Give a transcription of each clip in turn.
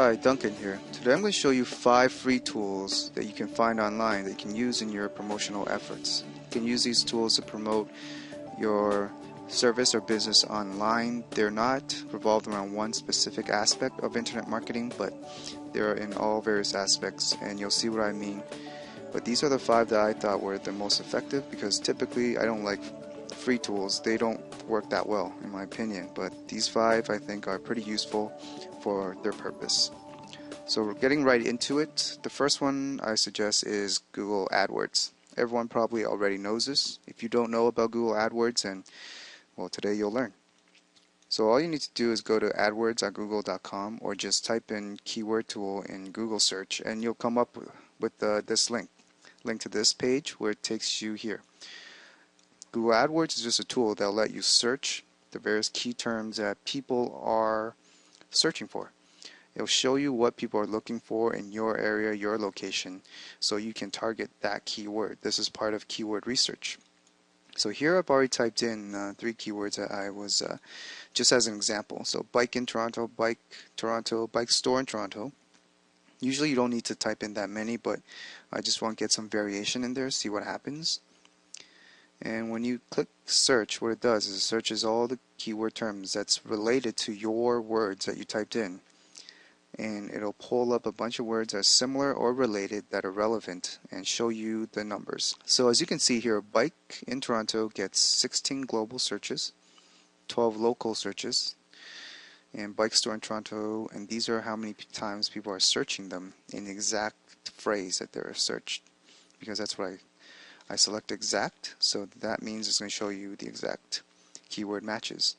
Hi, Duncan here. Today I'm going to show you 5 free tools that you can find online that you can use in your promotional efforts. You can use these tools to promote your service or business online. They're not revolved around one specific aspect of internet marketing, but they're in all various aspects, and you'll see what I mean. But these are the 5 that I thought were the most effective, because typically I don't like free tools. They don't work that well in my opinion, but these 5 I think are pretty useful for their purpose. So we're getting right into it. The first one I suggest is Google AdWords. Everyone probably already knows this. If you don't know about Google AdWords, and well, today you'll learn. So all you need to do is go to adwords.google.com or just type in keyword tool in Google search, and you'll come up with this link to this page where it takes you here. Google AdWords is just a tool that'll let you search the various key terms that people are searching for. It'll show you what people are looking for in your area, your location, so you can target that keyword. This is part of keyword research. So here I've already typed in 3 keywords that I was just as an example. So bike in Toronto, bike store in Toronto. Usually you don't need to type in that many, but I just want to get some variation in there, see what happens. And when you click search, what it does is it searches all the keyword terms that's related to your words that you typed in. And it'll pull up a bunch of words that are similar or related that are relevant and show you the numbers. So as you can see here, bike in Toronto gets 16 global searches, 12 local searches, and bike store in Toronto, and these are how many times people are searching them in the exact phrase that they're searched, because that's what I select exact, so that means it's going to show you the exact keyword matches.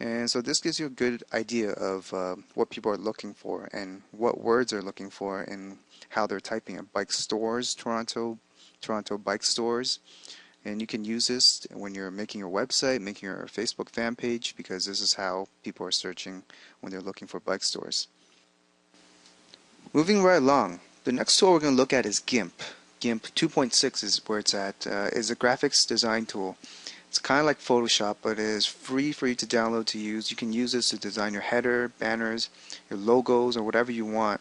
And so this gives you a good idea of what people are looking for and what words they're looking for and how they're typing it. Bike stores, Toronto bike stores. And you can use this when you're making your website, making your Facebook fan page, because this is how people are searching when they're looking for bike stores. Moving right along, the next tool we're going to look at is GIMP. GIMP 2.6 is where it's at. Is a graphics design tool. It's kind of like Photoshop, but it is free for you to download to use. You can use this to design your header, banners, your logos, or whatever you want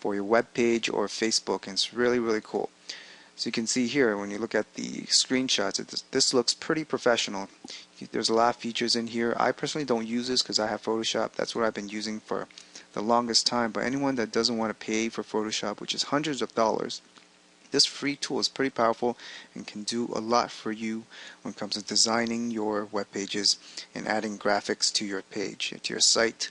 for your web page or Facebook, and it's really, really cool. So you can see here, when you look at the screenshots, this looks pretty professional. There's a lot of features in here. I personally don't use this because I have Photoshop. That's what I've been using for the longest time, but anyone that doesn't want to pay for Photoshop, which is hundreds of dollars, this free tool is pretty powerful and can do a lot for you when it comes to designing your web pages and adding graphics to your page, to your site,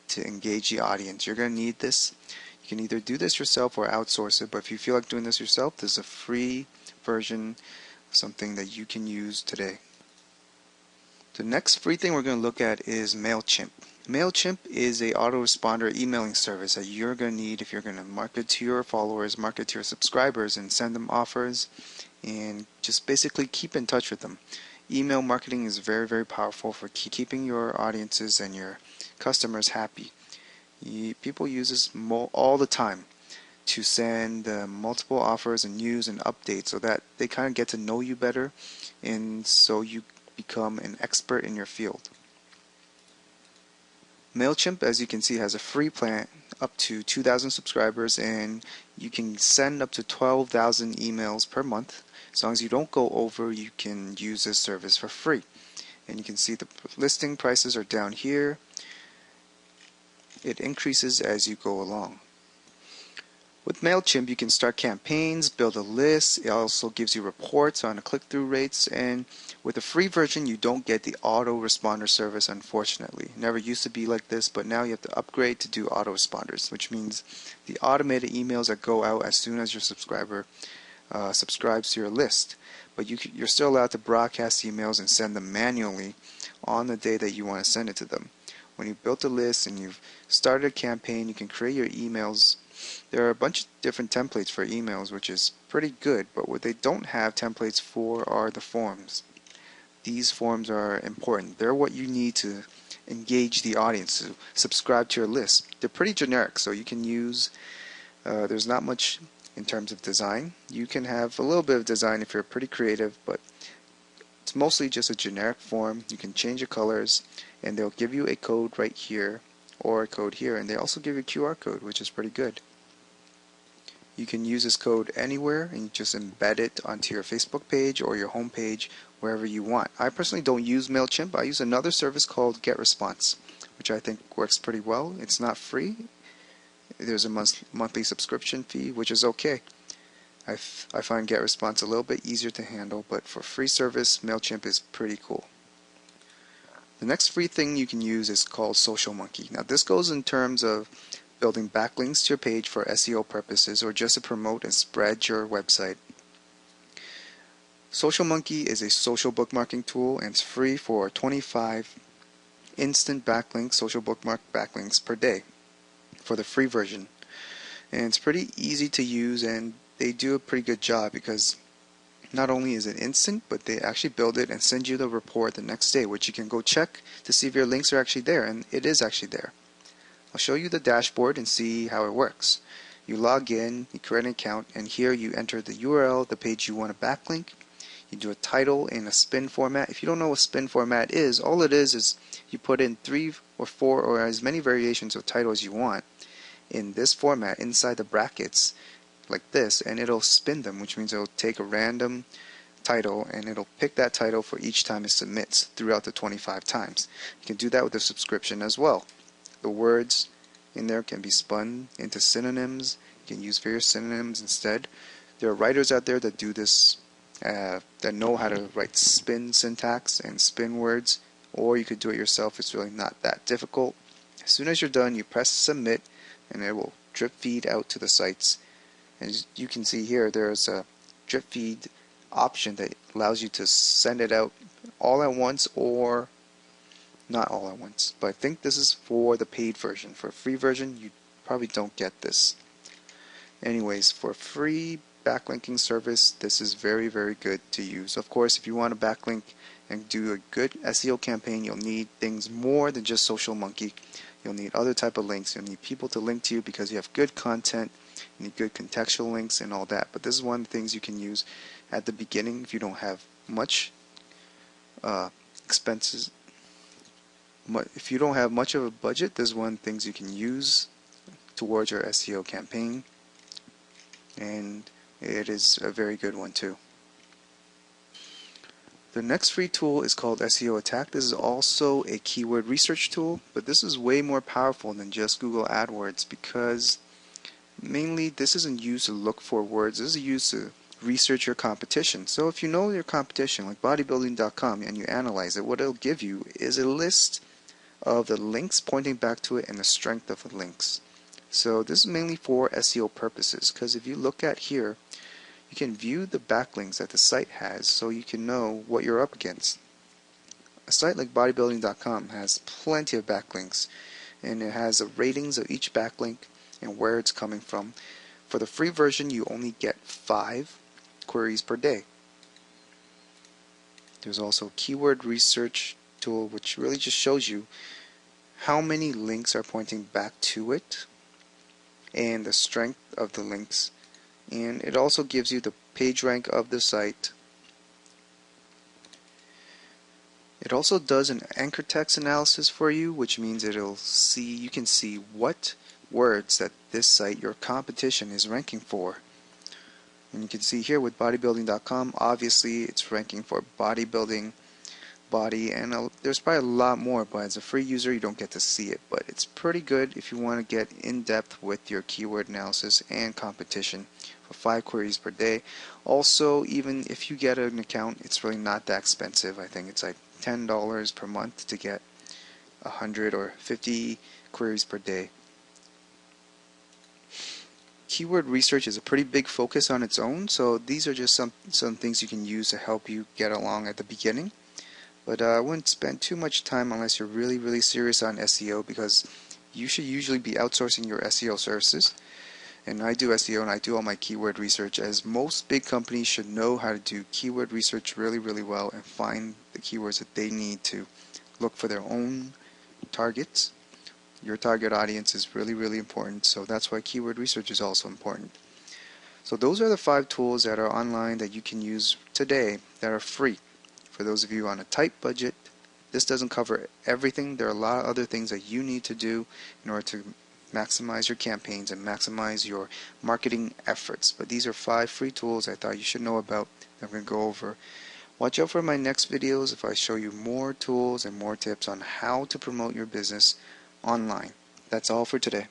to engage the audience. You're going to need this. You can either do this yourself or outsource it, but if you feel like doing this yourself, there's a free version, something that you can use today. The next free thing we're going to look at is MailChimp. MailChimp is a autoresponder emailing service that you're going to need if you're going to market to your followers, market to your subscribers, and send them offers, and just basically keep in touch with them. Email marketing is very, very powerful for keeping your audiences and your customers happy. People use this all the time to send multiple offers and news and updates so that they kind of get to know you better, and so you become an expert in your field. MailChimp, as you can see, has a free plan up to 2,000 subscribers, and you can send up to 12,000 emails per month. As long as you don't go over, you can use this service for free. And you can see the listing prices are down here. It increases as you go along. With MailChimp, you can start campaigns, build a list. It also gives you reports on the click-through rates, and with the free version, you don't get the autoresponder service, unfortunately. It never used to be like this, but now you have to upgrade to do autoresponders, which means the automated emails that go out as soon as your subscriber subscribes to your list. But you're still allowed to broadcast emails and send them manually on the day that you want to send it to them. When you've built a list and you've started a campaign, you can create your emails. There are a bunch of different templates for emails, which is pretty good, but what they don't have templates for are the forms. These forms are important. They're what you need to engage the audience to subscribe to your list. They're pretty generic, so you can use, there's not much in terms of design. You can have a little bit of design if you're pretty creative, but it's mostly just a generic form. You can change the colors, and they'll give you a code right here or a code here, and they also give you a QR code, which is pretty good. You can use this code anywhere and you just embed it onto your Facebook page or your home page, wherever you want. I personally don't use MailChimp. I use another service called GetResponse, which I think works pretty well. It's not free. There's a monthly subscription fee, which is okay. I find GetResponse a little bit easier to handle, but for free service, MailChimp is pretty cool. The next free thing you can use is called SocialMonkey. Now this goes in terms of building backlinks to your page for SEO purposes or just to promote and spread your website. SocialMonkey is a social bookmarking tool and it's free for 25 instant backlinks, social bookmark backlinks per day for the free version. And it's pretty easy to use and they do a pretty good job because not only is it instant, but they actually build it and send you the report the next day, which you can go check to see if your links are actually there, and it is actually there. I'll show you the dashboard and see how it works. You log in, you create an account, and here you enter the URL, the page you want to backlink. You do a title in a spin format. If you don't know what spin format is, all it is you put in 3 or 4 or as many variations of title as you want in this format inside the brackets like this, and it'll spin them, which means it'll take a random title and it'll pick that title for each time it submits throughout the 25 times. You can do that with the subscription as well. The words in there can be spun into synonyms. You can use various synonyms instead. There are writers out there that do this, that know how to write spin syntax and spin words, or you could do it yourself. It's really not that difficult. As soon as you're done, you press submit and it will drip feed out to the sites. As you can see here, there's a drip feed option that allows you to send it out all at once or not all at once. But I think this is for the paid version. For a free version, you probably don't get this. Anyways, for free backlinking service, this is very, very good to use. Of course, if you want to backlink and do a good SEO campaign, you'll need things more than just SocialMonkey. You'll need other type of links. You'll need people to link to you because you have good content. You need good contextual links and all that. But this is one of the things you can use at the beginning if you don't have much expenses. If you don't have much of a budget, this is one of the things you can use towards your SEO campaign. And it is a very good one too. The next free tool is called SEO Attack. This is also a keyword research tool, but this is way more powerful than just Google AdWords because mainly this isn't used to look for words. This is used to research your competition. So if you know your competition, like bodybuilding.com, and you analyze it, what it'll give you is a list of the links pointing back to it and the strength of the links. So this is mainly for SEO purposes because if you look at here, you can view the backlinks that the site has so you can know what you're up against. A site like bodybuilding.com has plenty of backlinks and it has the ratings of each backlink and where it's coming from. For the free version, you only get 5 queries per day. There's also a keyword research tool which really just shows you how many links are pointing back to it and the strength of the links, and it also gives you the page rank of the site. It also does an anchor text analysis for you, which means you can see what words that this site, your competition, is ranking for. And you can see here with bodybuilding.com, obviously it's ranking for bodybuilding, body, and there's probably a lot more, but as a free user you don't get to see it. But it's pretty good if you want to get in depth with your keyword analysis and competition for 5 queries per day. Also, even if you get an account, it's really not that expensive. I think it's like $10 per month to get 100 or 50 queries per day. Keyword research is a pretty big focus on its own, so these are just some things you can use to help you get along at the beginning. But I wouldn't spend too much time unless you're really, really serious on SEO, because you should usually be outsourcing your SEO services. And I do SEO and I do all my keyword research, as most big companies should know how to do keyword research really, really well and find the keywords that they need to look for their own targets. Your target audience is really, really important, so that's why keyword research is also important. So those are the 5 tools that are online that you can use today that are free. For those of you on a tight budget, This doesn't cover everything. There are a lot of other things that you need to do in order to maximize your campaigns and maximize your marketing efforts. But these are 5 free tools I thought you should know about that I'm going to go over. Watch out for my next videos if I show you more tools and more tips on how to promote your business online. That's all for today.